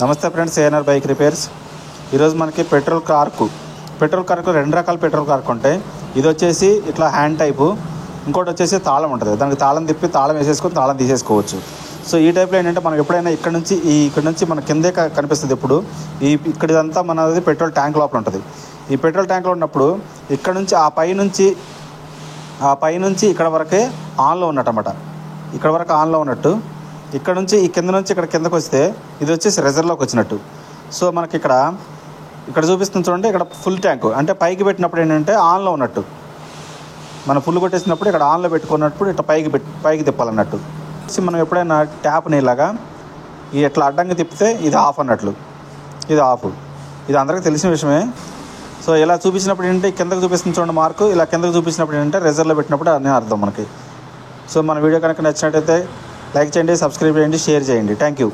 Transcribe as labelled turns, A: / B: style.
A: నమస్తే friends, ANR bike repairs. ఈరోజు మనకి పెట్రోల్ కార్కు రెండు రకాల పెట్రోల్ కార్కు ఉంటాయి. ఇది వచ్చేసి ఇట్లా హ్యాండ్ టైపు, ఇంకోటి వచ్చేసి తాళం ఉంటుంది. దానికి తాళం తిప్పి తాళం వేసేసుకొని తాళం తీసేసుకోవచ్చు. సో ఈ టైప్లో ఏంటంటే మనకు ఎప్పుడైనా ఇక్కడ నుంచి మన కిందే కనిపిస్తుంది. ఇప్పుడు ఇక్కడిదంతా మనది పెట్రోల్ ట్యాంక్ లోపల ఉంటుంది. ఈ పెట్రోల్ ట్యాంక్లో ఉన్నప్పుడు ఇక్కడ నుంచి ఆ పై నుంచి ఇక్కడ వరకే ఆన్లో ఉన్నట్టన్నమాట. ఇక్కడ వరకు ఆన్లో ఉన్నట్టు, ఇక్కడ నుంచి ఈ కింద నుంచి ఇక్కడ కిందకు వస్తే ఇది వచ్చేసి రిజర్వ్లోకి వచ్చినట్టు. సో మనకి ఇక్కడ చూపిస్తుంది చూడండి, ఇక్కడ ఫుల్ ట్యాంకు అంటే పైకి పెట్టినప్పుడు ఏంటంటే ఆన్లో ఉన్నట్టు, మనం ఫుల్ కొట్టేసినప్పుడు ఇక్కడ ఆన్లో పెట్టుకున్నప్పుడు ఇట్లా పైకి తిప్పాలన్నట్టు. మనం ఎప్పుడైనా ట్యాప్ని ఇలాగా ఇట్లా అడ్డంగా తిప్పితే ఇది ఆఫ్ అన్నట్లు, ఇది ఆఫ్. ఇది అందరికీ తెలిసిన విషయమే. సో ఇలా చూపించినప్పుడు ఏంటంటే కిందకు చూపిస్తుంది చూడండి మార్కు, ఇలా కిందకు చూపించినప్పుడు ఏంటంటే రిజర్వ్లో పెట్టినప్పుడు అనే అర్థం మనకి. సో మన వీడియో కనుక నచ్చినట్టయితే లైక్ చేయండి, సబ్స్క్రైబ్ చేయండి, షేర్ చేయండి. Thank you.